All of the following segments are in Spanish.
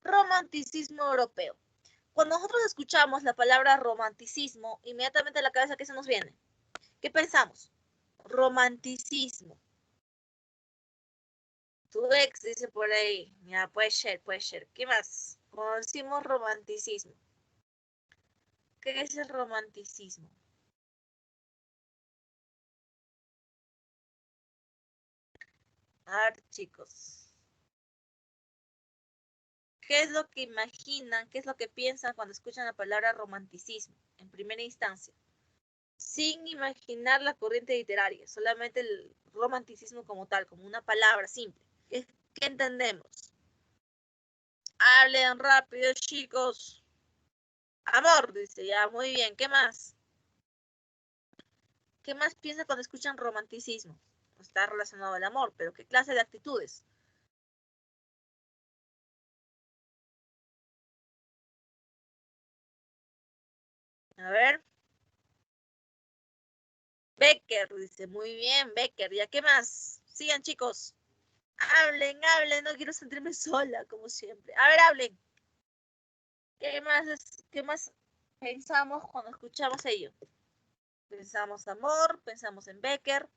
Romanticismo europeo. Cuando nosotros escuchamos la palabra romanticismo, inmediatamente a la cabeza, ¿qué se nos viene? ¿Qué pensamos? Romanticismo. Tu ex dice por ahí, ya, puede ser, puede ser. ¿Qué más? Cuando decimos romanticismo, ¿qué es el romanticismo? A ver, chicos, ¿qué es lo que imaginan, qué es lo que piensan cuando escuchan la palabra romanticismo en primera instancia? Sin imaginar la corriente literaria, solamente el romanticismo como tal, como una palabra simple. ¿Qué entendemos? Hablen rápido, chicos. Amor, dice, ya, muy bien. ¿Qué más? ¿Qué más piensan cuando escuchan romanticismo? Está relacionado al amor, pero ¿qué clase de actitudes? A ver. Becker, dice, muy bien, Becker. ¿Ya qué más? Sigan, chicos. Hablen, hablen, no quiero sentirme sola, como siempre. A ver, hablen. ¿Qué más pensamos cuando escuchamos ello? Pensamos amor, pensamos en Becker.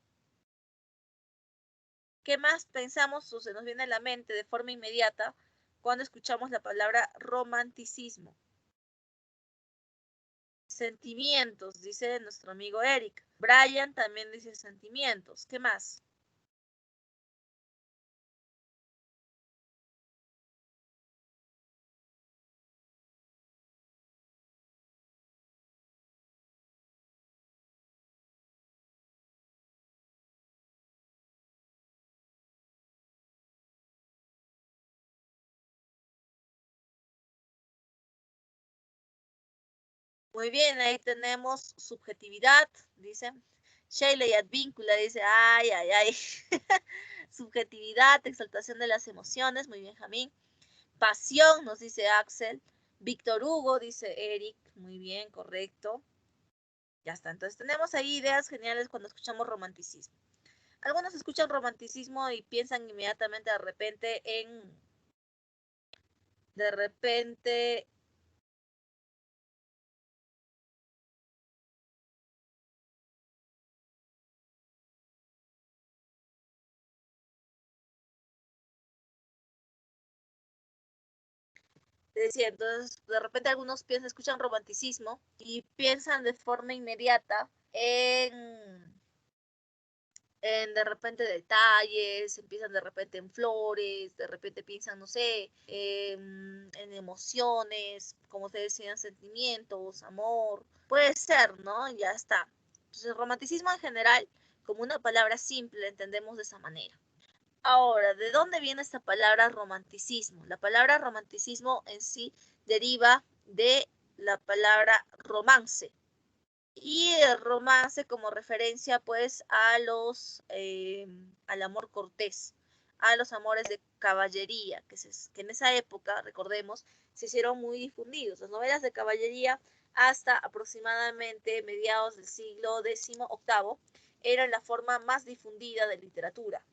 ¿Qué más pensamos o se nos viene a la mente de forma inmediata cuando escuchamos la palabra romanticismo? Sentimientos, dice nuestro amigo Eric. Brian también dice sentimientos. ¿Qué más? Muy bien, ahí tenemos subjetividad, dice. Sheila y Advíncula dice, ay, ay, ay. Subjetividad, exaltación de las emociones, muy bien, Jamín. Pasión, nos dice Axel. Víctor Hugo, dice Eric, muy bien, correcto. Ya está, entonces tenemos ahí ideas geniales cuando escuchamos romanticismo. Algunos escuchan romanticismo y piensan inmediatamente de repente decía, entonces de repente algunos piensan, escuchan romanticismo y piensan de forma inmediata en de repente detalles, empiezan de repente en flores, de repente piensan, no sé, en emociones, como se decían, sentimientos, amor, puede ser, ¿no? Ya está. Entonces, el romanticismo en general, como una palabra simple, la entendemos de esa manera. Ahora, ¿de dónde viene esta palabra romanticismo? La palabra romanticismo en sí deriva de la palabra romance. Y el romance como referencia pues al amor cortés, a los amores de caballería, que en esa época, recordemos, se hicieron muy difundidos. Las novelas de caballería hasta aproximadamente mediados del siglo XVIII eran la forma más difundida de literatura.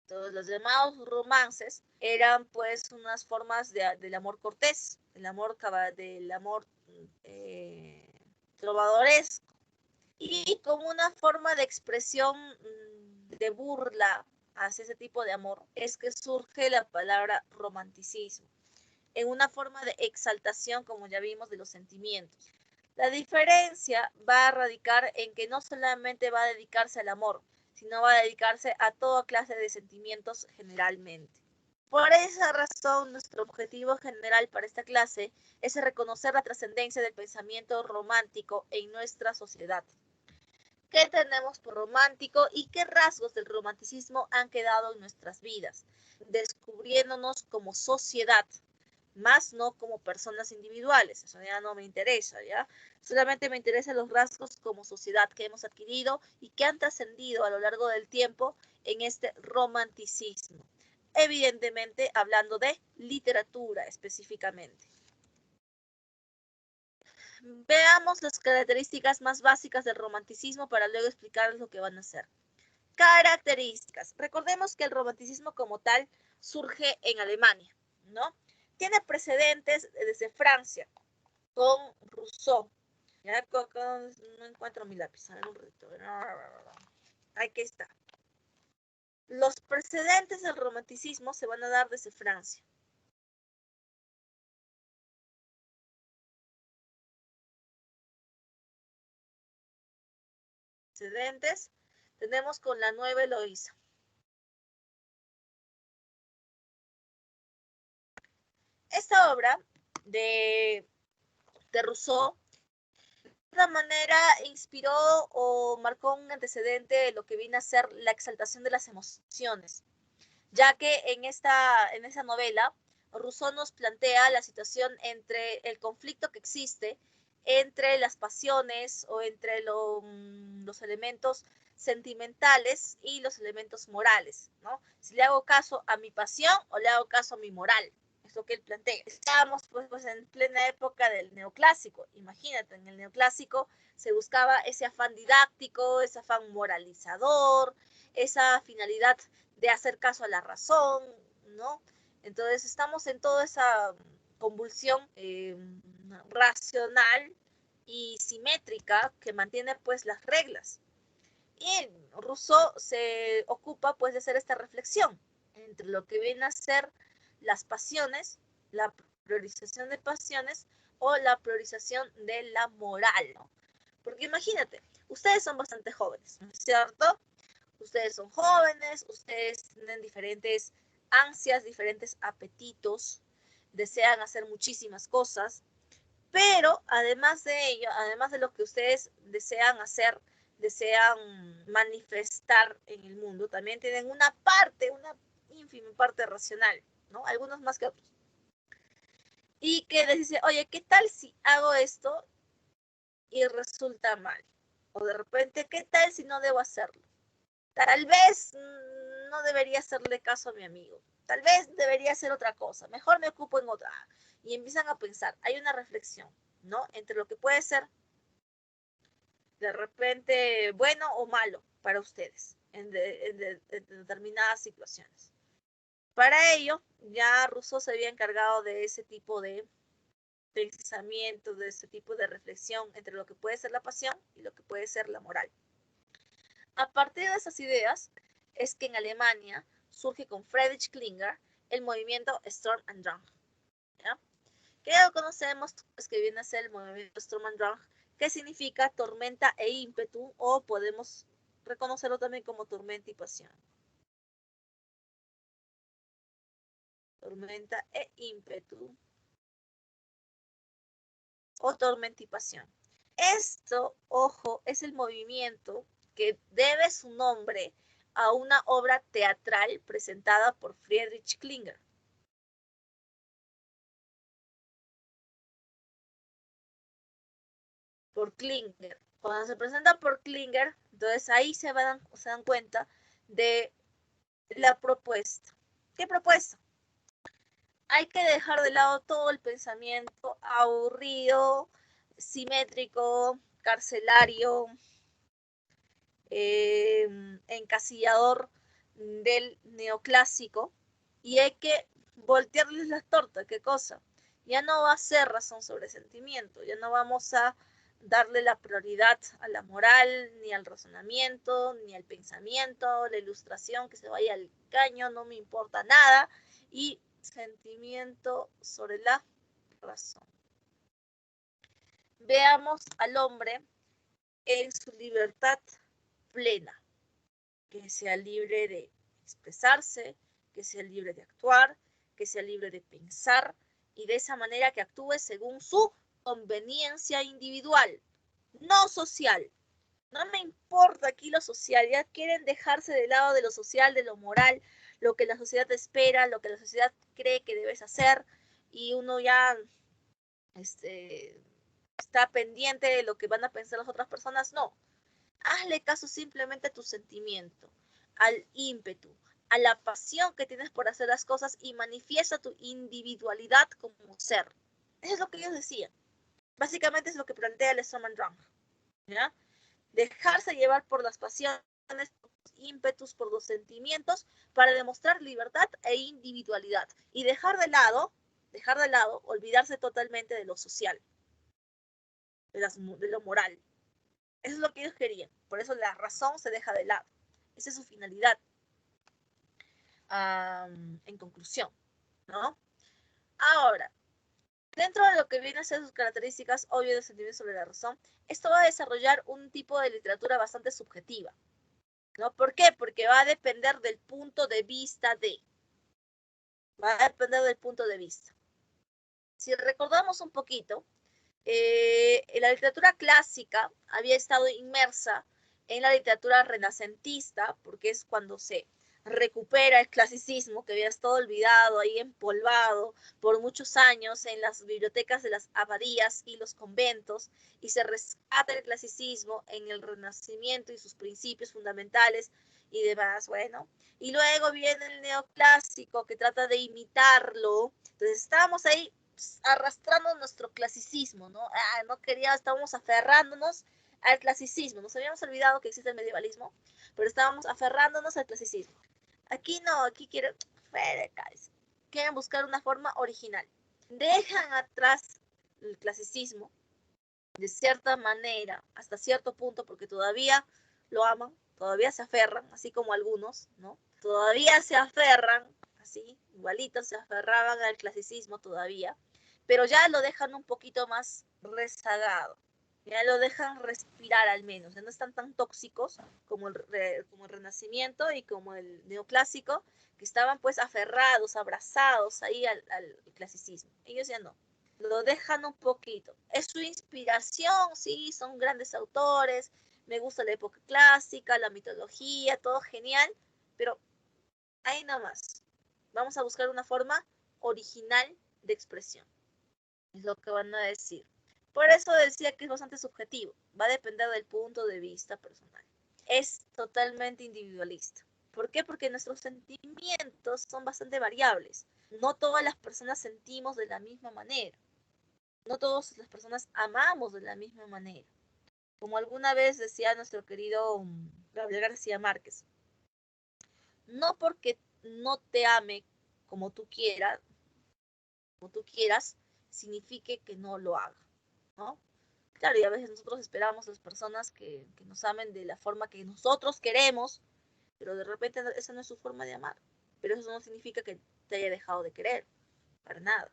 Entonces, los llamados romances eran pues unas formas del amor cortés, del amor trovadoresco, y como una forma de expresión de burla hacia ese tipo de amor es que surge la palabra romanticismo, en una forma de exaltación, como ya vimos, de los sentimientos. La diferencia va a radicar en que no solamente va a dedicarse al amor, sino va a dedicarse a toda clase de sentimientos generalmente. Por esa razón, nuestro objetivo general para esta clase es reconocer la trascendencia del pensamiento romántico en nuestra sociedad. ¿Qué tenemos por romántico y qué rasgos del romanticismo han quedado en nuestras vidas? Descubriéndonos como sociedad, más no como personas individuales. Eso ya no me interesa, ¿ya? Solamente me interesan los rasgos como sociedad que hemos adquirido y que han trascendido a lo largo del tiempo en este romanticismo. Evidentemente, hablando de literatura específicamente. Veamos las características más básicas del romanticismo para luego explicarles lo que van a hacer. Características. Recordemos que el romanticismo como tal surge en Alemania, ¿no? tiene precedentes desde Francia, con Rousseau. Ya no encuentro mi lápiz. A ver, un ratito. Aquí está. Los precedentes del romanticismo se van a dar desde Francia. Precedentes tenemos con la Nueva Eloísa. Esta obra de Rousseau de alguna manera inspiró o marcó un antecedente de lo que viene a ser la exaltación de las emociones, ya que en esa novela Rousseau nos plantea la situación entre el conflicto que existe entre las pasiones o entre los elementos sentimentales y los elementos morales, ¿no? Si le hago caso a mi pasión o le hago caso a mi moral. Es lo que él plantea. Estábamos pues en plena época del neoclásico. Imagínate, en el neoclásico se buscaba ese afán didáctico, ese afán moralizador, esa finalidad de hacer caso a la razón, ¿no? Entonces estamos en toda esa convulsión racional y simétrica que mantiene pues las reglas. Y Rousseau se ocupa pues de hacer esta reflexión entre lo que viene a ser las pasiones, la priorización de pasiones o la priorización de la moral, ¿no? Porque imagínate, ustedes son bastante jóvenes, ¿no es cierto? Ustedes son jóvenes, ustedes tienen diferentes ansias, diferentes apetitos, desean hacer muchísimas cosas, pero además de ello, además de lo que ustedes desean hacer, desean manifestar en el mundo, también tienen una ínfima parte racional, ¿no? Algunos más que otros. Y que les dice, oye, ¿qué tal si hago esto y resulta mal? O de repente, ¿qué tal si no debo hacerlo? Tal vez no debería hacerle caso a mi amigo. Tal vez debería hacer otra cosa. Mejor me ocupo en otra. Y empiezan a pensar. Hay una reflexión, ¿no? Entre lo que puede ser de repente bueno o malo para ustedes en determinadas situaciones. Para ello, ya Rousseau se había encargado de ese tipo de pensamiento, de ese tipo de reflexión entre lo que puede ser la pasión y lo que puede ser la moral. A partir de esas ideas es que en Alemania surge con Friedrich Schiller el movimiento Sturm und Drang, ¿ya? Que ya lo conocemos, pues, que viene a ser el movimiento Sturm und Drang, que significa tormenta e ímpetu, o podemos reconocerlo también como tormenta y pasión. Tormenta e ímpetu, o tormenta y pasión. Esto, ojo, es el movimiento que debe su nombre a una obra teatral presentada por Friedrich Schiller. Por Schiller. Cuando se presenta por Schiller, entonces ahí se dan cuenta de la propuesta. ¿Qué propuesta? Hay que dejar de lado todo el pensamiento aburrido, simétrico, carcelario, encasillador del neoclásico, y hay que voltearles la torta. ¿Qué cosa? Ya no va a ser razón sobre sentimiento, ya no vamos a darle la prioridad a la moral, ni al razonamiento, ni al pensamiento, la ilustración que se vaya al caño, no me importa nada, y sentimiento sobre la razón. Veamos al hombre en su libertad plena, que sea libre de expresarse, que sea libre de actuar, que sea libre de pensar, y de esa manera que actúe según su conveniencia individual, no social. No me importa aquí lo social, ya quieren dejarse de lado de lo social, de lo moral, lo que la sociedad espera, lo que la sociedad cree que debes hacer, y uno ya está pendiente de lo que van a pensar las otras personas. No, hazle caso simplemente a tu sentimiento, al ímpetu, a la pasión que tienes por hacer las cosas, y manifiesta tu individualidad como ser. Eso es lo que ellos decían. Básicamente es lo que plantea el Sturm und Drang, ¿ya? Dejarse llevar por las pasiones, por los ímpetus, por los sentimientos, para demostrar libertad e individualidad, y dejar de lado dejar de lado, olvidarse totalmente de lo social, de lo moral. Eso es lo que ellos querían. Por eso la razón se deja de lado. Esa es su finalidad. En conclusión, ¿no? Ahora, dentro de lo que viene a ser sus características obvias del sentimiento sobre la razón, esto va a desarrollar un tipo de literatura bastante subjetiva, ¿no? ¿Por qué? Porque va a depender del punto de vista de. Va a depender del punto de vista. Si recordamos un poquito, la literatura clásica había estado inmersa en la literatura renacentista, porque es cuando se recupera el clasicismo que había estado olvidado, ahí empolvado por muchos años en las bibliotecas de las abadías y los conventos, y se rescata el clasicismo en el Renacimiento y sus principios fundamentales y demás, bueno. Y luego viene el neoclásico que trata de imitarlo. Entonces estábamos ahí arrastrando nuestro clasicismo, ¿no? Estábamos aferrándonos al clasicismo. Nos habíamos olvidado que existe el medievalismo, pero estábamos aferrándonos al clasicismo. Aquí no, aquí quieren buscar una forma original. Dejan atrás el clasicismo de cierta manera, hasta cierto punto, porque todavía lo aman, todavía se aferran, así como algunos, ¿no? Todavía se aferran, así, igualitos se aferraban al clasicismo todavía, pero ya lo dejan un poquito más rezagado, ya lo dejan respirar al menos, ya no están tan tóxicos como el Renacimiento y como el neoclásico, que estaban pues aferrados, abrazados ahí al clasicismo. Ellos ya no, lo dejan un poquito. Es su inspiración, sí, son grandes autores, me gusta la época clásica, la mitología, todo genial, pero ahí nomás. Vamos a buscar una forma original de expresión. Es lo que van a decir. Por eso decía que es bastante subjetivo. Va a depender del punto de vista personal. Es totalmente individualista. ¿Por qué? Porque nuestros sentimientos son bastante variables. No todas las personas sentimos de la misma manera. No todas las personas amamos de la misma manera. Como alguna vez decía nuestro querido Gabriel García Márquez, no porque no te ame como tú quieras, signifique que no lo haga, ¿no? Claro, y a veces nosotros esperamos a las personas que nos amen de la forma que nosotros queremos, pero de repente esa no es su forma de amar. Pero eso no significa que te haya dejado de querer, para nada.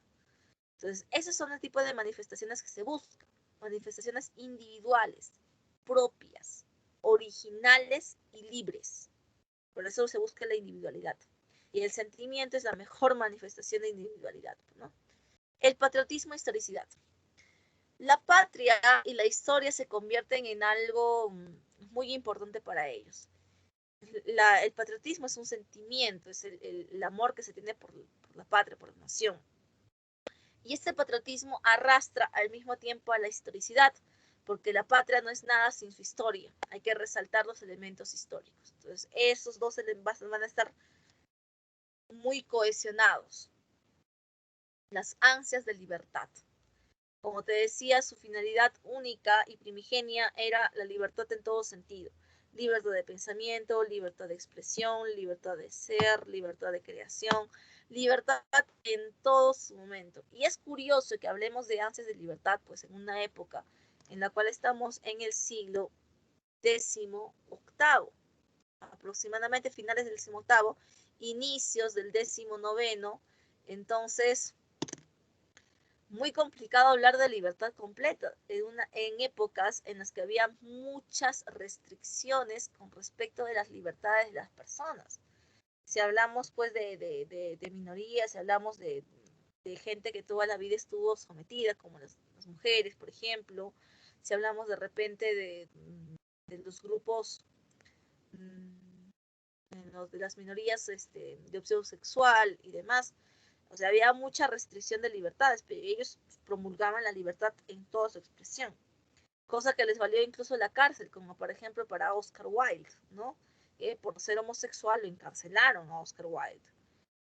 Entonces, esos son el tipo de manifestaciones que se buscan. Manifestaciones individuales, propias, originales y libres. Por eso se busca la individualidad. Y el sentimiento es la mejor manifestación de individualidad, ¿no? El patriotismo e historicidad. La patria y la historia se convierten en algo muy importante para ellos. El patriotismo es un sentimiento, es el amor que se tiene por la patria, por la nación. Y este patriotismo arrastra al mismo tiempo a la historicidad, porque la patria no es nada sin su historia. Hay que resaltar los elementos históricos. Entonces, esos dos van a estar muy cohesionados. Las ansias de libertad. Como te decía, su finalidad única y primigenia era la libertad en todo sentido. Libertad de pensamiento, libertad de expresión, libertad de ser, libertad de creación, libertad en todo su momento. Y es curioso que hablemos de ansias de libertad, pues en una época en la cual estamos en el siglo XVIII, aproximadamente finales del XVIII, inicios del XIX. Entonces, muy complicado hablar de libertad completa en épocas en las que había muchas restricciones con respecto de las libertades de las personas. Si hablamos pues de minorías, si hablamos de gente que toda la vida estuvo sometida, como las mujeres, por ejemplo, si hablamos de repente de los grupos, de las minorías de opción sexual y demás, o sea, había mucha restricción de libertades, pero ellos promulgaban la libertad en toda su expresión, cosa que les valió incluso la cárcel, como por ejemplo para Oscar Wilde, ¿no? Por ser homosexual lo encarcelaron a Oscar Wilde.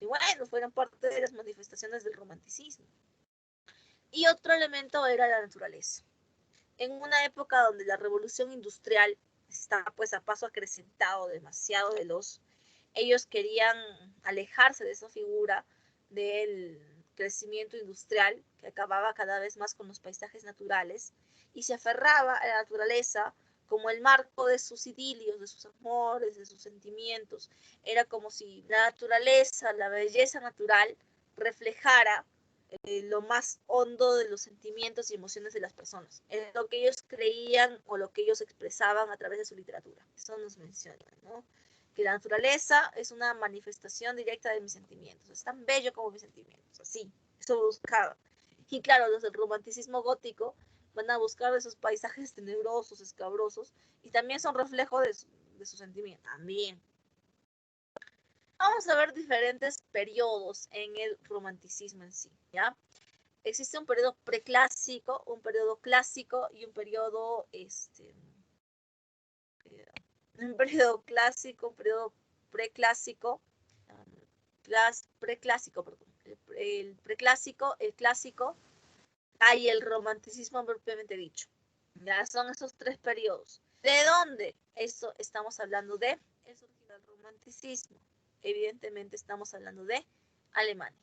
Y bueno, fueron parte de las manifestaciones del romanticismo. Y otro elemento era la naturaleza. En una época donde la revolución industrial estaba pues a paso acrecentado, demasiado veloz, ellos querían alejarse de esa figura del crecimiento industrial que acababa cada vez más con los paisajes naturales y se aferraba a la naturaleza como el marco de sus idilios, de sus amores, de sus sentimientos. Era como si la naturaleza, la belleza natural, reflejara lo más hondo de los sentimientos y emociones de las personas, en lo que ellos creían o lo que ellos expresaban a través de su literatura. Eso nos menciona, ¿no? Que la naturaleza es una manifestación directa de mis sentimientos, es tan bello como mis sentimientos, así, eso buscaba. Y claro, los del romanticismo gótico van a buscar esos paisajes tenebrosos, escabrosos, y también son reflejo de su sentimiento, también. Vamos a ver diferentes periodos en el romanticismo en sí, ¿ya? Existe un periodo preclásico, un periodo clásico y un periodo, un periodo clásico, un periodo preclásico, preclásico, perdón, el preclásico, el clásico, y el romanticismo propiamente dicho. Ya son esos tres periodos. ¿De dónde? Eso estamos hablando de el surgimiento del romanticismo. Evidentemente estamos hablando de Alemania.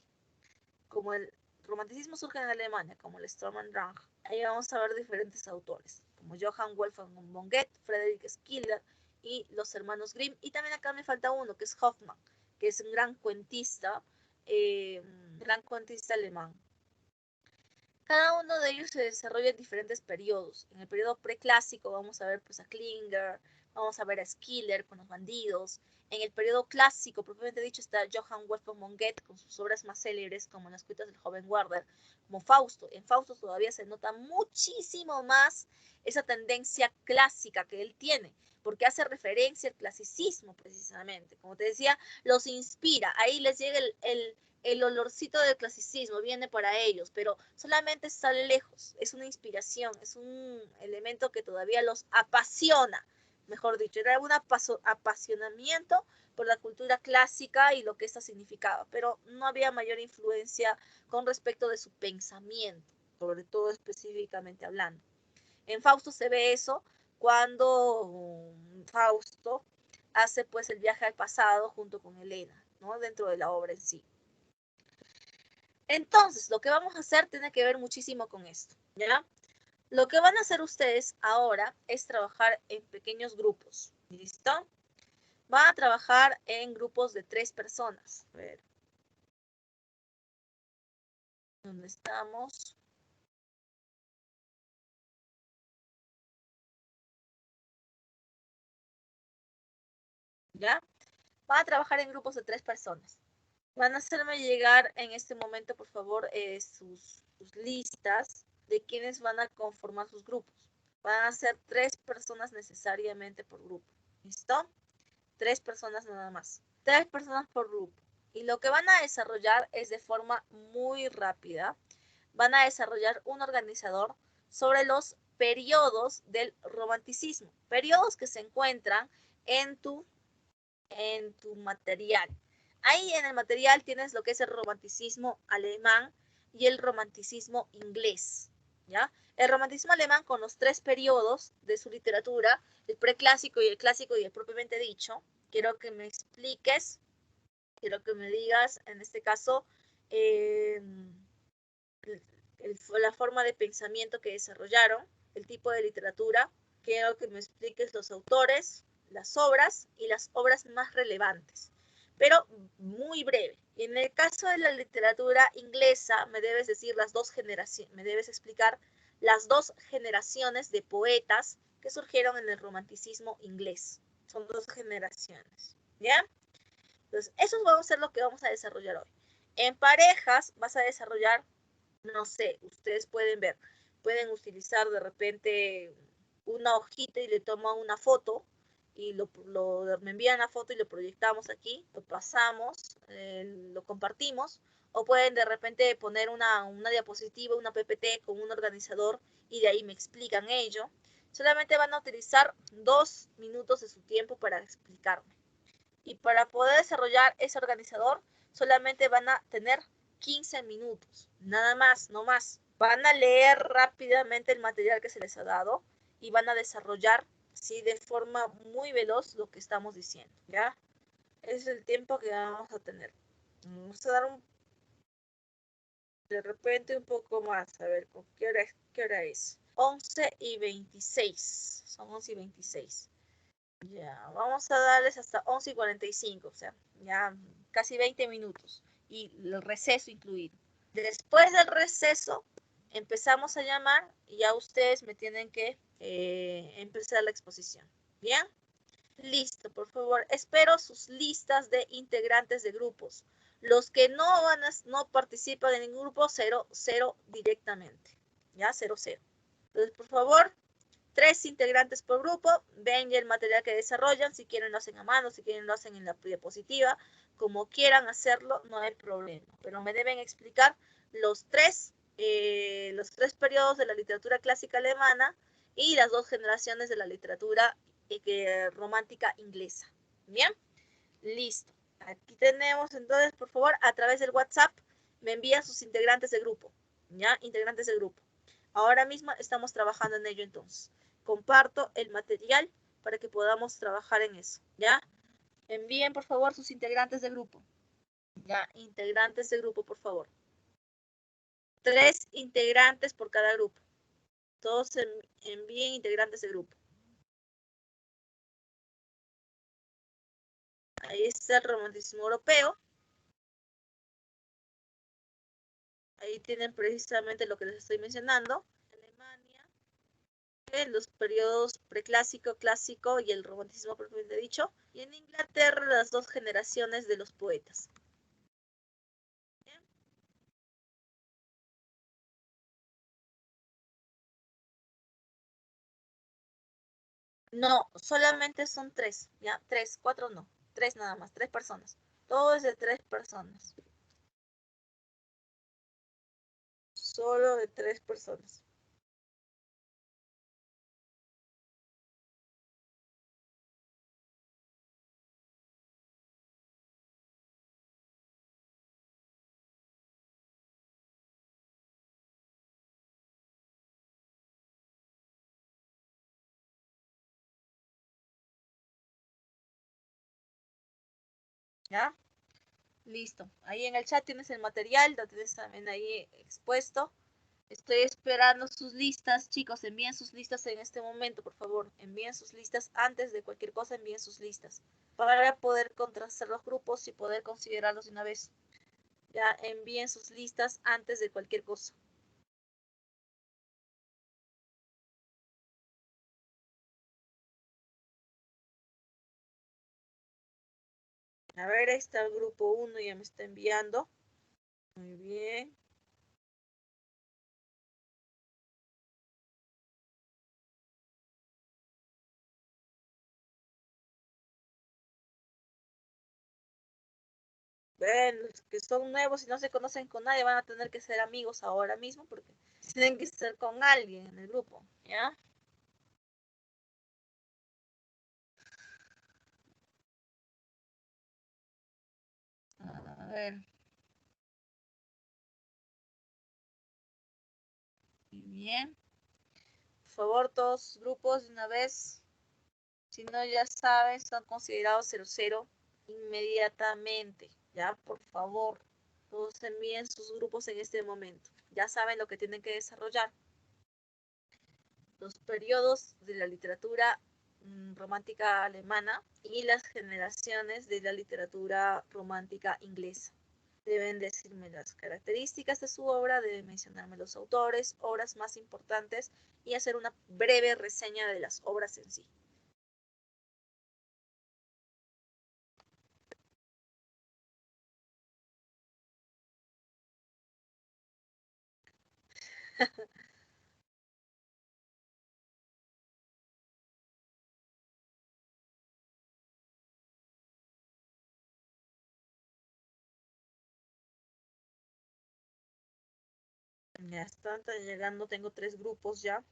Como el romanticismo surge en Alemania, como el Sturm und Drang, ahí vamos a ver diferentes autores, como Johann Wolfgang von Goethe, Friedrich Schiller y los hermanos Grimm. Y también acá me falta uno, que es Hoffmann, que es un gran cuentista alemán. Cada uno de ellos se desarrolla en diferentes periodos. En el periodo preclásico vamos a ver pues, a Klinger, vamos a ver a Schiller con los bandidos. En el periodo clásico, propiamente dicho, está Johann Wolfgang von Goethe con sus obras más célebres, como Las cuitas del joven Werther, como Fausto. En Fausto todavía se nota muchísimo más esa tendencia clásica que él tiene, porque hace referencia al clasicismo precisamente. Como te decía, los inspira. Ahí les llega el olorcito del clasicismo, viene para ellos, pero solamente está lejos, es una inspiración, es un elemento que todavía los apasiona, mejor dicho, era un apasionamiento por la cultura clásica y lo que esta significaba, pero no había mayor influencia con respecto de su pensamiento, sobre todo específicamente hablando. En Fausto se ve eso cuando Fausto hace pues el viaje al pasado junto con Helena, ¿no? Dentro de la obra en sí. Entonces, lo que vamos a hacer tiene que ver muchísimo con esto, ¿ya? Lo que van a hacer ustedes ahora es trabajar en pequeños grupos, ¿listo? Van a trabajar en grupos de 3 personas. A ver. ¿Dónde estamos? ¿Ya? Van a trabajar en grupos de 3 personas. Van a hacerme llegar en este momento, por favor, sus listas de quienes van a conformar sus grupos. Van a ser 3 personas necesariamente por grupo. ¿Listo? 3 personas nada más. 3 personas por grupo. Y lo que van a desarrollar es de forma muy rápida. Van a desarrollar un organizador sobre los periodos del romanticismo. Periodos que se encuentran en tu material. Ahí en el material tienes lo que es el romanticismo alemán y el romanticismo inglés, ¿ya? El romanticismo alemán con los 3 periodos de su literatura, el preclásico y el clásico y el propiamente dicho. Quiero que me expliques, quiero que me digas, en este caso, la forma de pensamiento que desarrollaron, el tipo de literatura. Quiero que me expliques los autores, las obras y las obras más relevantes, pero muy breve. Y en el caso de la literatura inglesa, me debes decir las 2 generaciones, me debes explicar las 2 generaciones de poetas que surgieron en el romanticismo inglés. Son 2 generaciones, ¿ya? Entonces, eso va a ser lo que vamos a desarrollar hoy. En parejas vas a desarrollar, no sé, ustedes pueden ver, pueden utilizar de repente una hojita y le toman una foto y me envían la foto y lo proyectamos aquí, lo pasamos, lo compartimos, o pueden de repente poner una diapositiva, una PPT con un organizador y de ahí me explican ello. Solamente van a utilizar 2 minutos de su tiempo para explicarme. Y para poder desarrollar ese organizador, solamente van a tener 15 minutos, nada más, no más. Van a leer rápidamente el material que se les ha dado y van a desarrollar, sí, de forma muy veloz lo que estamos diciendo, ¿ya? Ese es el tiempo que vamos a tener. Vamos a dar un De repente un poco más. A ver, qué hora es? 11:26. Son 11:26. Ya, vamos a darles hasta 11:45. O sea, ya casi 20 minutos. Y el receso incluido. Después del receso, empezamos a llamar y ya ustedes me tienen que empezar la exposición. ¿Bien? Listo, por favor. Espero sus listas de integrantes de grupos. Los que no participan en ningún grupo, 0 directamente. ¿Ya? 0. Entonces, por favor, 3 integrantes por grupo. Ven ya el material que desarrollan. Si quieren lo hacen a mano, si quieren lo hacen en la diapositiva. Como quieran hacerlo, no hay problema. Pero me deben explicar los tres periodos de la literatura clásica alemana y las 2 generaciones de la literatura romántica inglesa. Bien, listo. Aquí tenemos entonces, por favor, a través del WhatsApp me envían sus integrantes de grupo. ¿Ya? Integrantes de grupo. Ahora mismo estamos trabajando en ello entonces. Comparto el material para que podamos trabajar en eso. ¿Ya? Envíen, por favor, sus integrantes de grupo. ¿Ya? Integrantes de grupo, por favor. 3 integrantes por cada grupo. Todos envíen integrantes de grupo. Ahí está el romanticismo europeo. Ahí tienen precisamente lo que les estoy mencionando. Alemania, los periodos preclásico, clásico y el romanticismo propiamente dicho. Y en Inglaterra las 2 generaciones de los poetas. ¿Bien? No, solamente son 3, ya, 3, 4 no, 3 nada más, 3 personas. Todo es de 3 personas. Solo de 3 personas. ¿Ya? Listo. Ahí en el chat tienes el material, lo tienes también ahí expuesto. Estoy esperando sus listas, chicos, envíen sus listas en este momento, por favor. Envíen sus listas antes de cualquier cosa, envíen sus listas para poder contrastar los grupos y poder considerarlos de una vez. Ya envíen sus listas antes de cualquier cosa. A ver, ahí está el grupo 1, ya me está enviando. Muy bien. Ven, los que son nuevos y no se conocen con nadie van a tener que ser amigos ahora mismo porque tienen que estar con alguien en el grupo, ¿ya? A ver. Muy bien. Por favor, todos grupos de una vez. Si no, ya saben, son considerados 0 inmediatamente. Ya, por favor, todos envíen sus grupos en este momento. Ya saben lo que tienen que desarrollar. Los periodos de la literatura romántica alemana y las generaciones de la literatura romántica inglesa. Deben decirme las características de su obra, deben mencionarme los autores, obras más importantes y hacer una breve reseña de las obras en sí. Ya están llegando, tengo 3 grupos ya.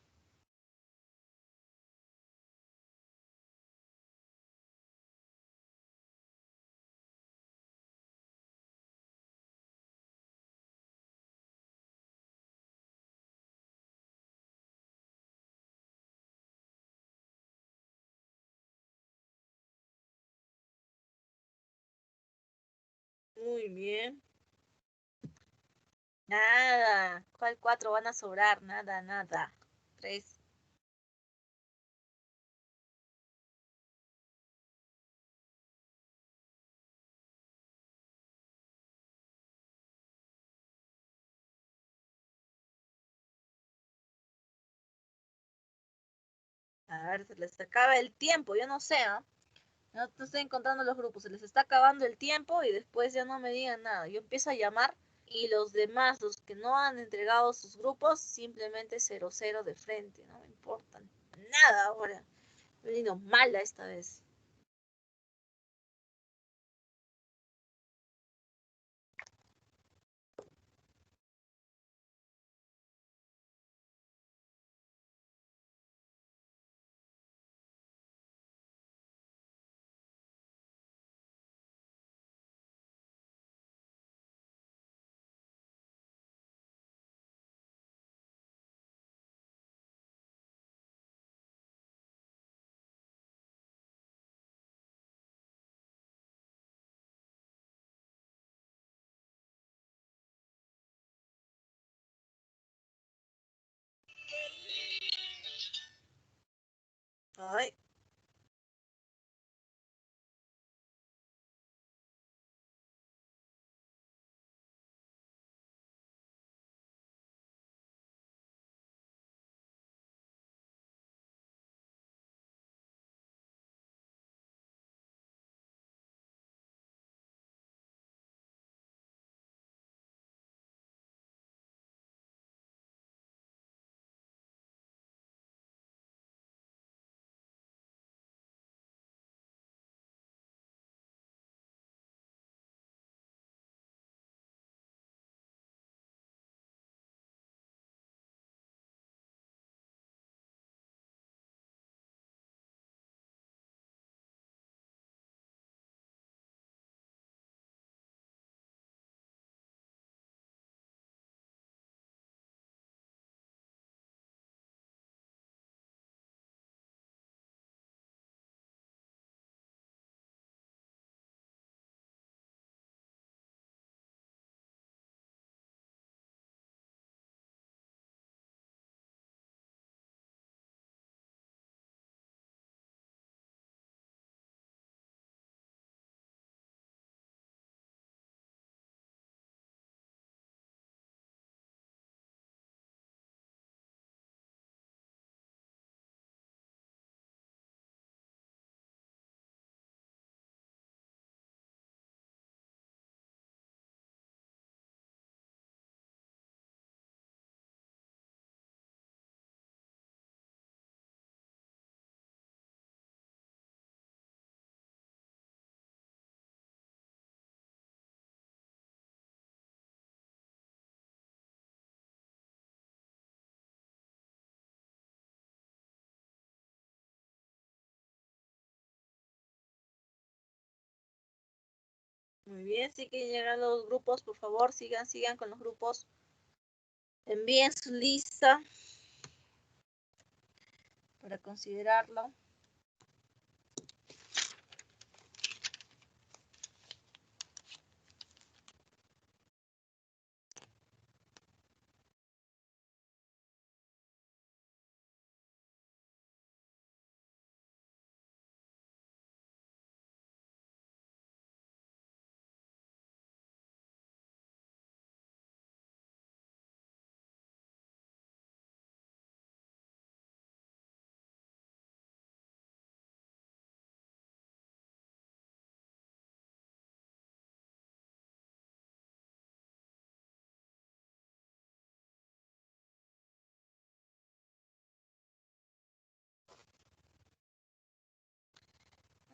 Muy bien. Nada. ¿Cuál 4 van a sobrar? Nada, nada. 3. A ver, se les acaba el tiempo, yo no sé, ¿ah? No estoy encontrando los grupos, se les está acabando el tiempo y después ya no me digan nada. Yo empiezo a llamar y los demás, los que no han entregado sus grupos, simplemente 0-0 de frente, no me importan nada ahora. He venido mala esta vez. Ay, muy bien, sí que llegan los grupos, por favor, sigan con los grupos. Envíen su lista para considerarlo.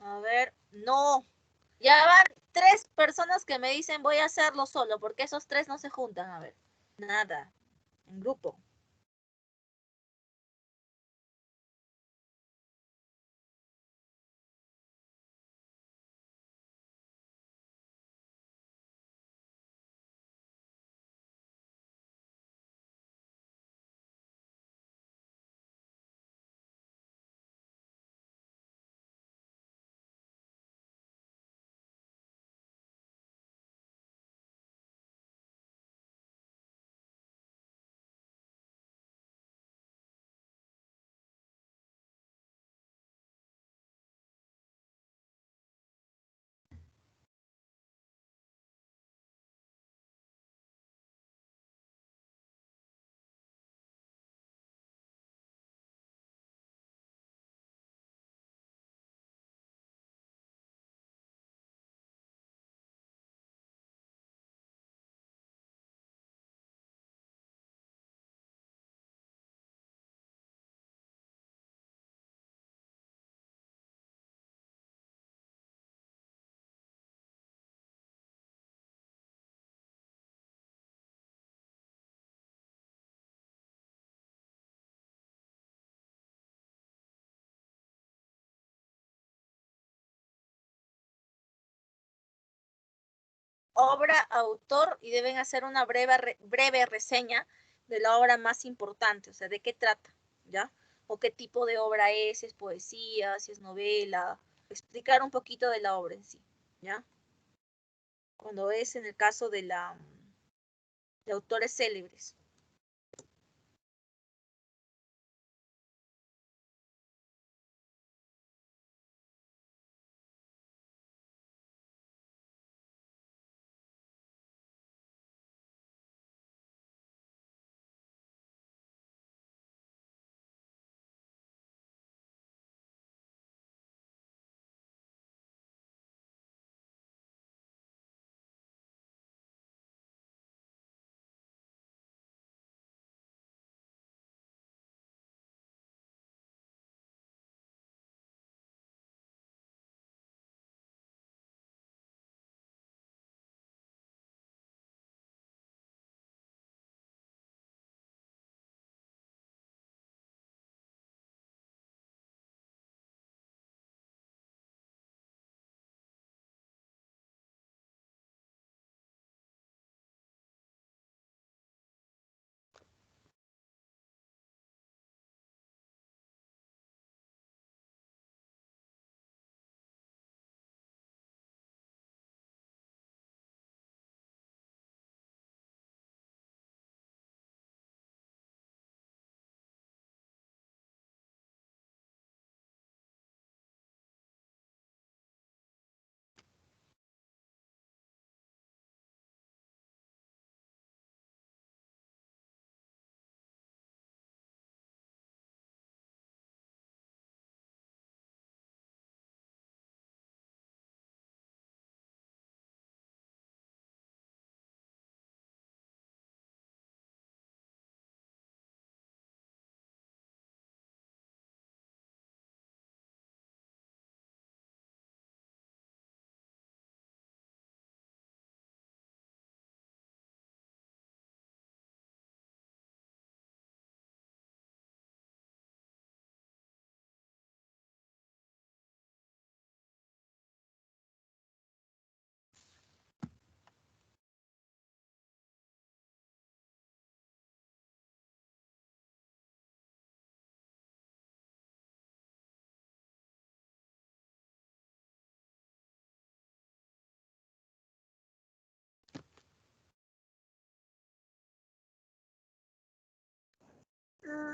A ver, no. Ya van 3 personas que me dicen voy a hacerlo solo, porque esos 3 no se juntan. A ver, nada, en grupo. obra, autor y deben hacer una breve reseña de la obra más importante, o sea, de qué trata, ¿ya? O qué tipo de obra es, si es poesía, si es novela, explicar un poquito de la obra en sí, ¿ya? Cuando es en el caso de autores célebres.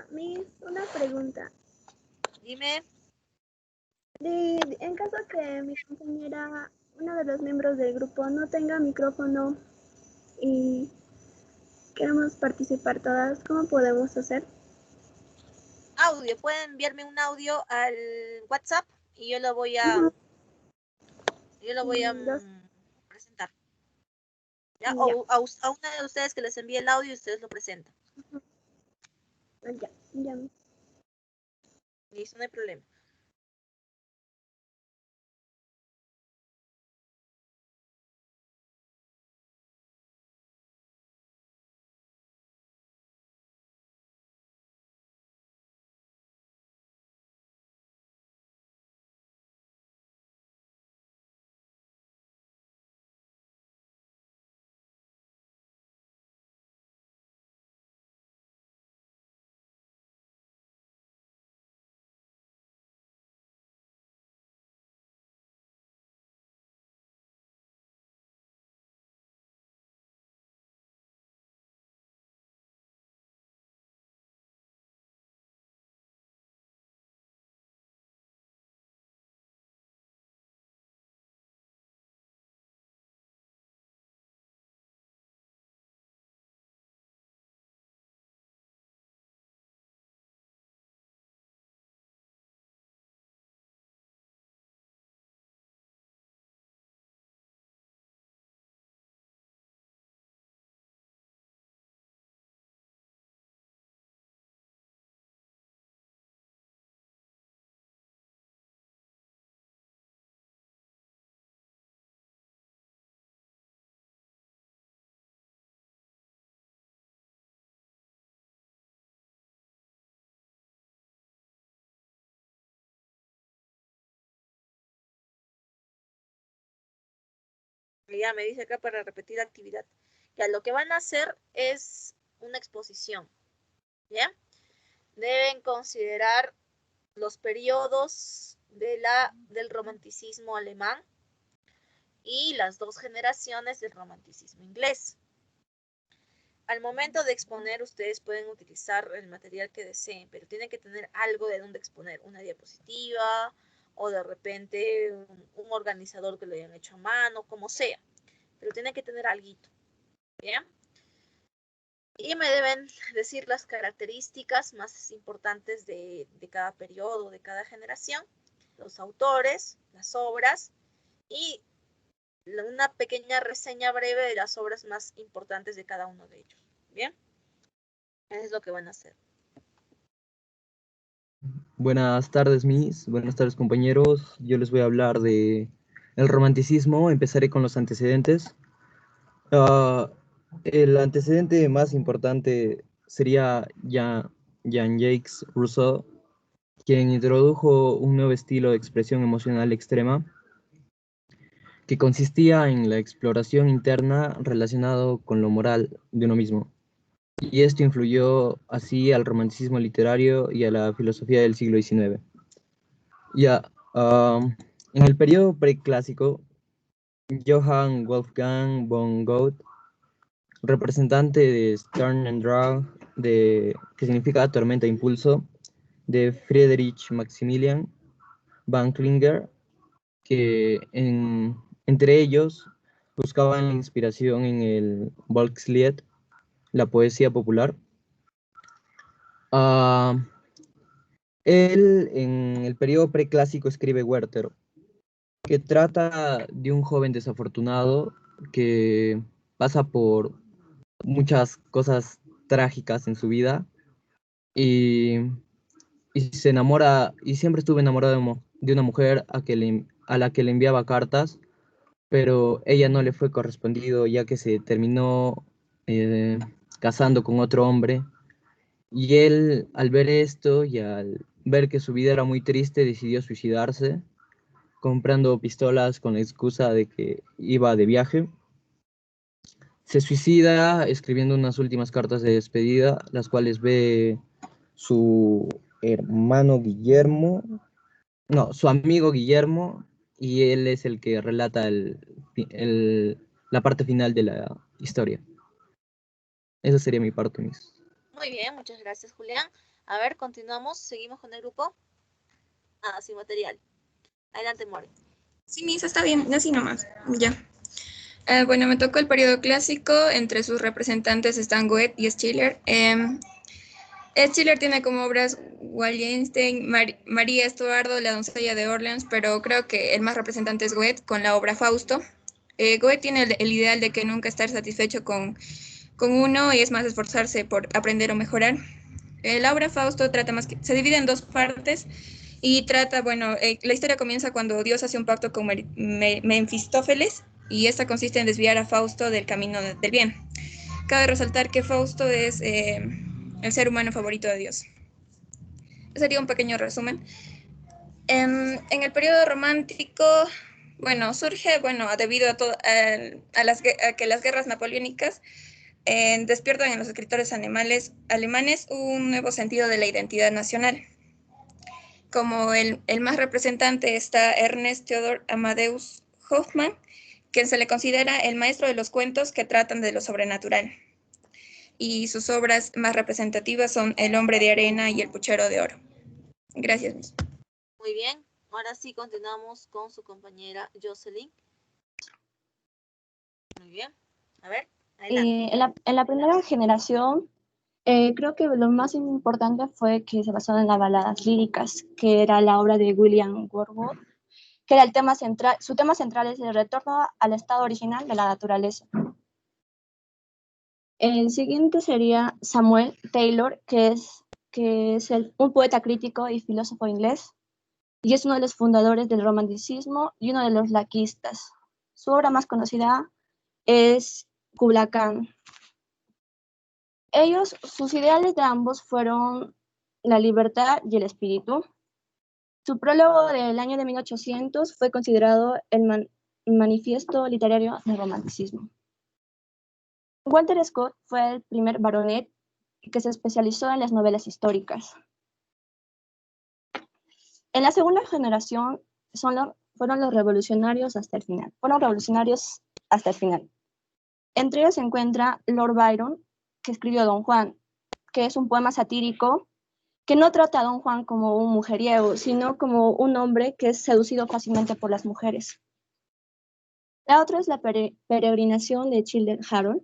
Miss, una pregunta. Dime. En caso que mi compañera, uno de los miembros del grupo, no tenga micrófono y queremos participar todas, ¿cómo podemos hacer? Audio, pueden enviarme un audio al WhatsApp y Ujú. yo lo voy a Dos, presentar. ¿Ya? ya, A una de ustedes que les envíe el audio y ustedes lo presentan. ya, ya. Listo, no hay problema. Ya me dice acá para repetir actividad. Ya lo que van a hacer es una exposición. ¿Ya? Deben considerar los periodos del romanticismo alemán y las dos generaciones del romanticismo inglés. Al momento de exponer, ustedes pueden utilizar el material que deseen, pero tienen que tener algo de donde exponer, una diapositiva o de repente un organizador que lo hayan hecho a mano, como sea, pero tienen que tener algo. ¿Bien? Y me deben decir las características más importantes de cada periodo, de cada generación, los autores, las obras y una pequeña reseña breve de las obras más importantes de cada uno de ellos. ¿Bien? Eso es lo que van a hacer. Buenas tardes, Miss. Buenas tardes, compañeros. Yo les voy a hablar de el romanticismo. Empezaré con los antecedentes. El antecedente más importante sería Jean-Jacques Rousseau, quien introdujo un nuevo estilo de expresión emocional extrema que consistía en la exploración interna relacionado con lo moral de uno mismo. Y esto influyó así al romanticismo literario y a la filosofía del siglo XIX. En el periodo preclásico, Johann Wolfgang von Goethe, representante de Sturm und Drang, que significa tormenta e impulso, de Friedrich Maximilian van Klinger, que entre ellos buscaban la inspiración en el Volkslied, la poesía popular. Él en el periodo preclásico escribe Werther, que trata de un joven desafortunado que pasa por muchas cosas trágicas en su vida y, y se enamora, y siempre estuvo enamorado de una mujer a la que le enviaba cartas, pero ella no le fue correspondido ya que se terminó eh, casando con otro hombre. Y él, al ver esto y al ver que su vida era muy triste, decidió suicidarse, comprando pistolas con la excusa de que iba de viaje. Se suicida escribiendo unas últimas cartas de despedida, las cuales ve su hermano Guillermo, no, su amigo Guillermo, y él es el que relata la parte final de la historia. Esa sería mi parte, Miss. Muy bien, muchas gracias, Julián. A ver, continuamos, seguimos con el grupo. Sin material. Adelante, More. Sí, Miss, está bien, así nomás, ya. Bueno, me tocó el periodo clásico, entre sus representantes están Goethe y Schiller. Schiller tiene como obras Wallenstein, María Estuardo, La doncella de Orleans, pero creo que el más representante es Goethe con la obra Fausto. Goethe tiene el ideal de que nunca estar satisfecho con uno y es más esforzarse por aprender o mejorar. La obra Fausto trata más que, se divide en dos partes y trata, bueno, la historia comienza cuando Dios hace un pacto con Mefistófeles y esta consiste en desviar a Fausto del camino del bien. Cabe resaltar que Fausto es el ser humano favorito de Dios. Ese sería un pequeño resumen. En el periodo romántico, bueno, surge, bueno, debido a que las guerras napoleónicas despiertan en los escritores alemanes un nuevo sentido de la identidad nacional. Como el más representante está Ernest Theodor Amadeus Hoffmann, quien se le considera el maestro de los cuentos que tratan de lo sobrenatural. Y sus obras más representativas son El hombre de arena y El puchero de oro. Gracias, Miss. Muy bien, ahora sí continuamos con su compañera Jocelyn. Muy bien, a ver, adelante. En la primera generación, creo que lo más importante fue que se basó en las baladas líricas, que era la obra de William Wordsworth, que era el tema central, su tema central es el retorno al estado original de la naturaleza. El siguiente sería Samuel Taylor, que es un poeta crítico y filósofo inglés, y es uno de los fundadores del romanticismo y uno de los laquistas. Su obra más conocida es Kubla Khan. Sus ideales de ambos fueron la libertad y el espíritu. Su prólogo del año de 1800 fue considerado manifiesto literario del romanticismo. Walter Scott fue el primer baronet que se especializó en las novelas históricas. En la segunda generación fueron los revolucionarios hasta el final. Fueron revolucionarios hasta el final. Entre ellos se encuentra Lord Byron, que escribió Don Juan, que es un poema satírico que no trata a Don Juan como un mujeriego, sino como un hombre que es seducido fácilmente por las mujeres. La otra es la peregrinación de Childe Harold,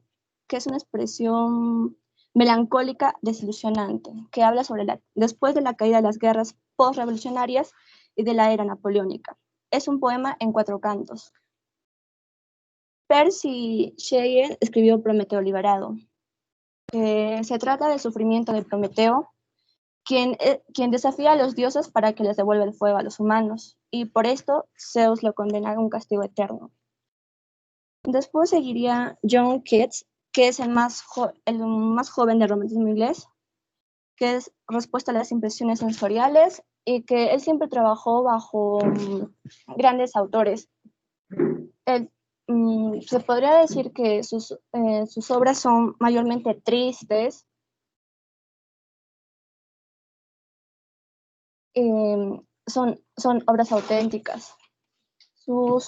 que es una expresión melancólica desilusionante, que habla sobre después de la caída de las guerras postrevolucionarias y de la era napoleónica. Es un poema en 4 cantos. Percy Shelley escribió Prometeo liberado, que se trata del sufrimiento de Prometeo, quien desafía a los dioses para que les devuelva el fuego a los humanos, y por esto Zeus lo condena a un castigo eterno. Después seguiría John Keats, que es el más joven del romanticismo inglés, que es respuesta a las impresiones sensoriales y que él siempre trabajó bajo grandes autores. Se podría decir que sus obras son mayormente tristes, son obras auténticas.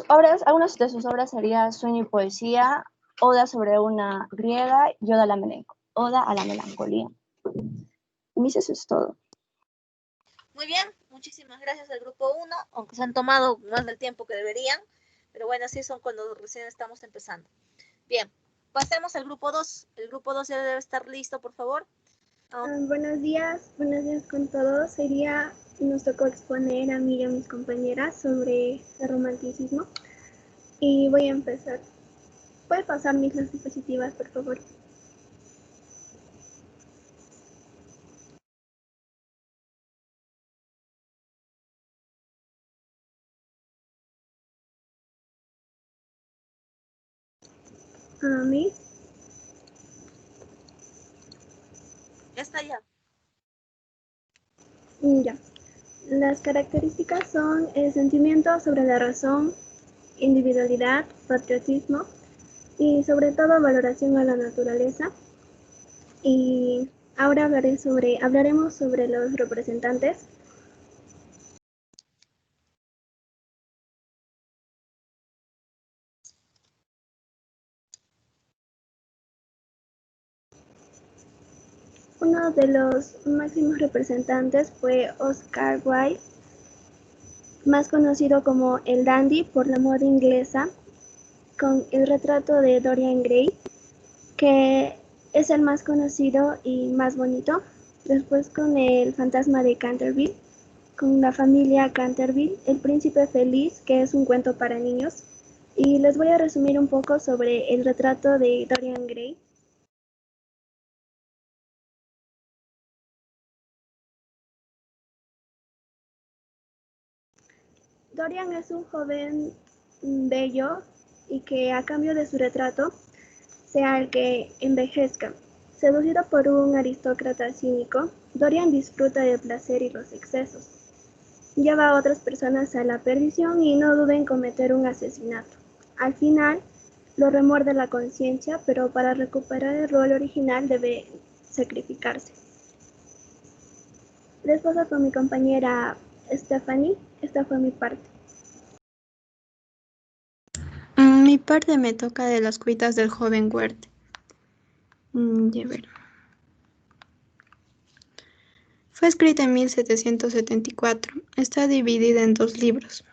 Algunas de sus obras serían Sueño y Poesía, Oda sobre una griega y Oda a la melancolía. Mis, eso es todo. Muy bien, muchísimas gracias al grupo 1, aunque se han tomado más del tiempo que deberían, pero bueno, así son cuando recién estamos empezando. Bien, pasemos al grupo 2. El grupo 2 ya debe estar listo, por favor. Buenos días con todos. Nos tocó exponer a mí y a mis compañeras sobre el romanticismo y voy a empezar. ¿Puede pasar mis las diapositivas, por favor? ¿A mí? Ya está ya. Ya. Las características son el sentimiento sobre la razón, individualidad, patriotismo y sobre todo valoración a la naturaleza. Y ahora hablaremos sobre los representantes. Uno de los máximos representantes fue Oscar Wilde, más conocido como el Dandy por la moda inglesa, con el retrato de Dorian Gray, que es el más conocido y más bonito. Después con el fantasma de Canterville, con la familia Canterville, el príncipe feliz, que es un cuento para niños. Y les voy a resumir un poco sobre el retrato de Dorian Gray. Dorian es un joven bello y que a cambio de su retrato sea el que envejezca. Seducido por un aristócrata cínico, Dorian disfruta del placer y los excesos. Lleva a otras personas a la perdición y no duda en cometer un asesinato. Al final, lo remuerde la conciencia, pero para recuperar el rol original debe sacrificarse. Les paso con mi compañera Stephanie. Esta fue mi parte. Mi parte me toca de las cuitas del joven Werther. Ya ver. Fue escrita en 1774. Está dividida en 2 libros.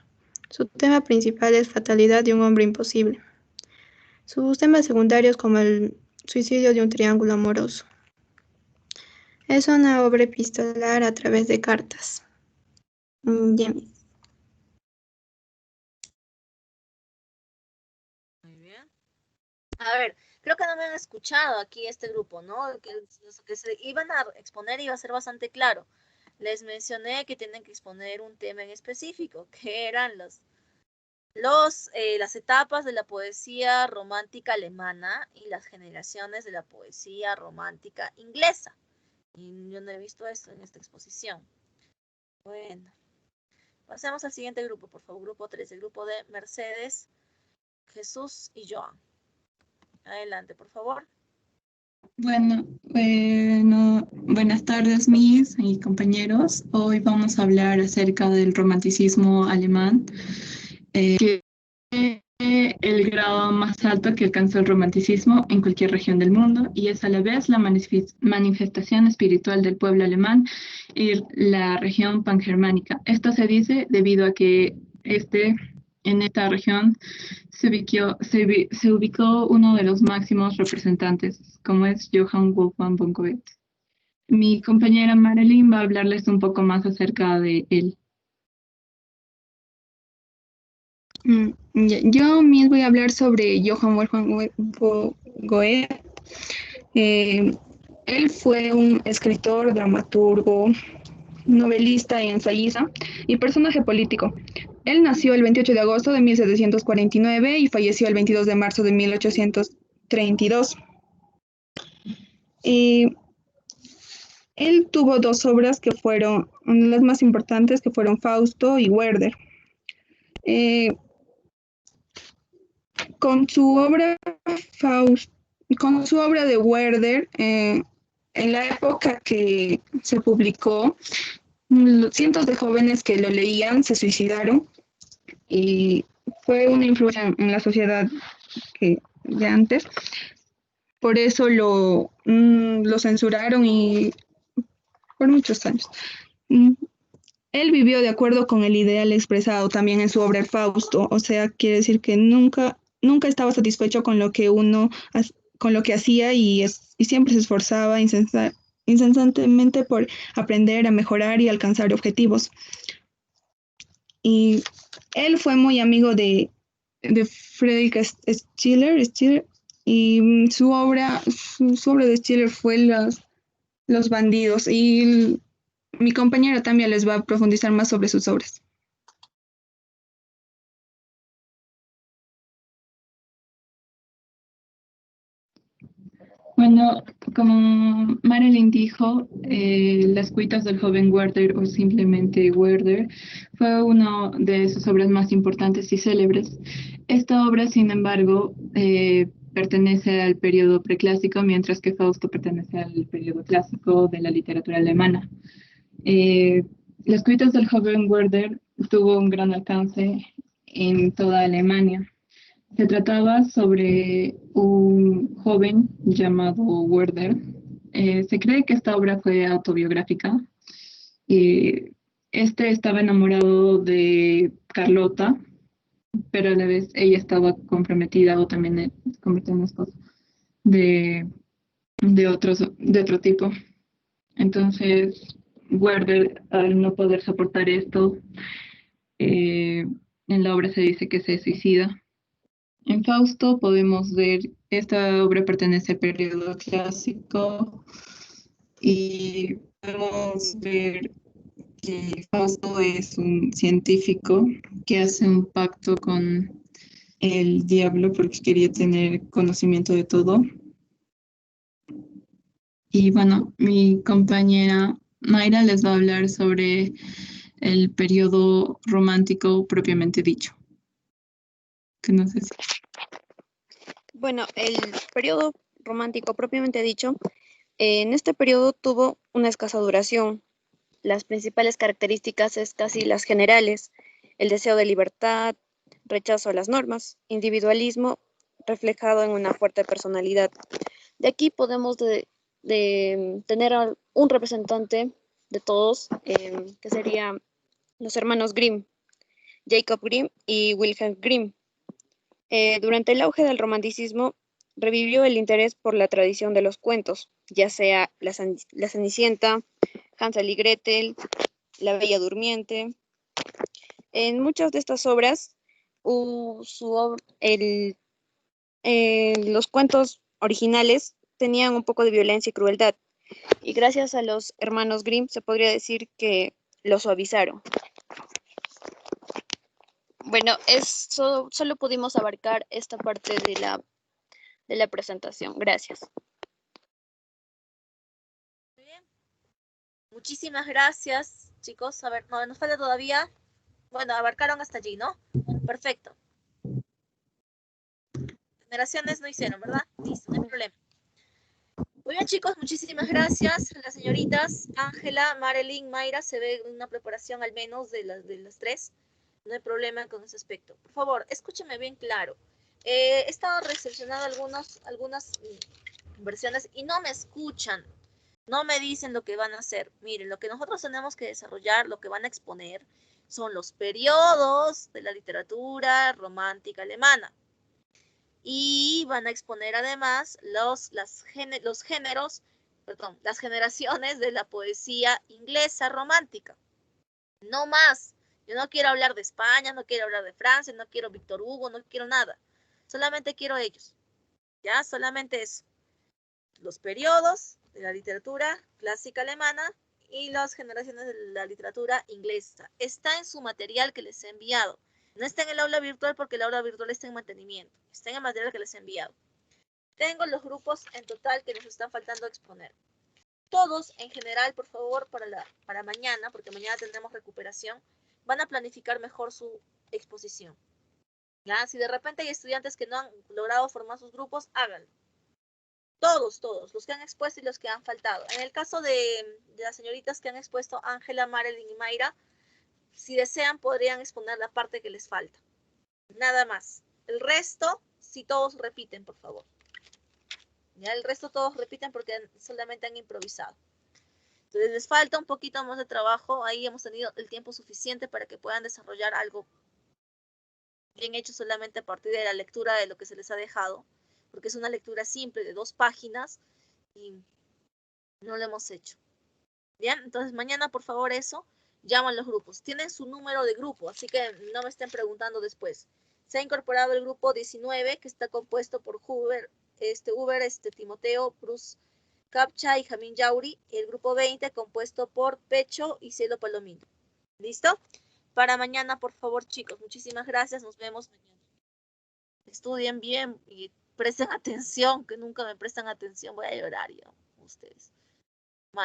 Su tema principal es Fatalidad de un hombre imposible. Sus temas secundarios como el suicidio de un triángulo amoroso. Es una obra epistolar a través de cartas. Jamie. Muy bien. A ver, creo que no me han escuchado aquí este grupo, ¿no? Que se iban a exponer iba a ser bastante claro. Les mencioné que tienen que exponer un tema en específico, que eran las etapas de la poesía romántica alemana y las generaciones de la poesía romántica inglesa. Y yo no he visto esto en esta exposición. Bueno, pasemos al siguiente grupo, por favor, grupo 3, el grupo de Mercedes Jesús y Joan. Adelante, por favor. Bueno, buenas tardes, mis y compañeros. Hoy vamos a hablar acerca del romanticismo alemán, que es el grado más alto que alcanzó el romanticismo en cualquier región del mundo y es a la vez la manifestación espiritual del pueblo alemán y la región pangermánica. Esto se dice debido a que en esta región se ubicó uno de los máximos representantes, como es Johann Wolfgang von Goethe. Mi compañera Marilyn va a hablarles un poco más acerca de él. Yo mismo voy a hablar sobre Johann Wolfgang Goethe. Él fue un escritor, dramaturgo, novelista y ensayista y personaje político. Él nació el 28 de agosto de 1749 y falleció el 22 de marzo de 1832. Y él tuvo dos obras que fueron las más importantes, que fueron Fausto y Werther. Con su obra con su obra de Werther, en la época que se publicó, cientos de jóvenes que lo leían se suicidaron y fue una influencia en la sociedad de antes. Por eso lo censuraron y por muchos años. Él vivió de acuerdo con el ideal expresado también en su obra El Fausto, o sea, quiere decir que nunca estaba satisfecho con lo que con lo que hacía y siempre se esforzaba incesantemente por aprender a mejorar y alcanzar objetivos. Y él fue muy amigo de Friedrich Schiller, y su obra de Schiller fue Los bandidos, y mi compañera también les va a profundizar más sobre sus obras. Bueno, como Marilyn dijo, Las cuitas del joven Werther o simplemente Werther fue una de sus obras más importantes y célebres. Esta obra, sin embargo, pertenece al periodo preclásico, mientras que Fausto pertenece al periodo clásico de la literatura alemana. Las cuitas del joven Werther tuvo un gran alcance en toda Alemania. Se trataba sobre un joven llamado Werther. Se cree que esta obra fue autobiográfica. Este estaba enamorado de Carlota, pero a la vez ella estaba comprometida o también convirtió en esposa de otro tipo. Entonces, Werther, al no poder soportar esto, en la obra se dice que se suicida. En Fausto podemos ver, esta obra pertenece al periodo clásico y podemos ver que Fausto es un científico que hace un pacto con el diablo porque quería tener conocimiento de todo. Y bueno, mi compañera Mayra les va a hablar sobre el periodo romántico propiamente dicho. Que no sé si... Bueno, el periodo romántico propiamente dicho, en este periodo tuvo una escasa duración. Las principales características es casi las generales: el deseo de libertad, rechazo a las normas, individualismo reflejado en una fuerte personalidad. De aquí podemos tener a un representante de todos, que serían los hermanos Grimm, Jacob Grimm y Wilhelm Grimm. Durante el auge del romanticismo, revivió el interés por la tradición de los cuentos, ya sea la Cenicienta, Hansel y Gretel, La Bella Durmiente. En muchas de estas obras, los cuentos originales tenían un poco de violencia y crueldad, y gracias a los hermanos Grimm se podría decir que lo suavizaron. Bueno, solo pudimos abarcar esta parte de la presentación. Gracias. Muy bien. Muchísimas gracias, chicos. A ver, no, nos falta todavía. Bueno, abarcaron hasta allí, ¿no? Perfecto. generaciones no hicieron, ¿verdad? Listo, no hay problema. Muy bien, chicos, muchísimas gracias. Las señoritas Ángela, Marilyn, Mayra, se ve una preparación al menos de las tres. No hay problema con ese aspecto. Por favor, escúcheme bien claro. He estado recepcionando algunas versiones y no me escuchan. No me dicen lo que van a hacer. Miren, lo que nosotros tenemos que desarrollar, lo que van a exponer, son los periodos de la literatura romántica alemana. Y van a exponer además las generaciones de la poesía inglesa romántica. No más. Yo no quiero hablar de España, no quiero hablar de Francia, no quiero Víctor Hugo, no quiero nada. Solamente quiero ellos. Ya, solamente eso. Los periodos de la literatura clásica alemana y las generaciones de la literatura inglesa. Está en su material que les he enviado. No está en el aula virtual porque el aula virtual está en mantenimiento. Está en el material que les he enviado. Tengo los grupos en total que nos están faltando exponer. Todos en general, por favor, para mañana, porque mañana tendremos recuperación, van a planificar mejor su exposición. ¿Ya? Si de repente hay estudiantes que no han logrado formar sus grupos, háganlo. Todos, los que han expuesto y los que han faltado. En el caso de las señoritas que han expuesto, Ángela, Marilyn y Mayra, si desean, podrían exponer la parte que les falta. Nada más. El resto, si todos repiten, por favor. Ya, el resto todos repiten porque solamente han improvisado. Entonces les falta un poquito más de trabajo. Ahí hemos tenido el tiempo suficiente para que puedan desarrollar algo bien hecho solamente a partir de la lectura de lo que se les ha dejado. Porque es una lectura simple de 2 páginas y no lo hemos hecho. Bien, entonces mañana por favor eso, llaman los grupos. Tienen su número de grupo, así que no me estén preguntando después. Se ha incorporado el grupo 19 que está compuesto por Uber, Timoteo, Bruce Capcha y Jamín Yauri. Y el grupo 20 compuesto por Pecho y Cielo Palomino. ¿Listo? Para mañana, por favor, chicos. Muchísimas gracias. Nos vemos mañana. Estudien bien y presten atención, que nunca me prestan atención. Voy a llorar yo, ustedes.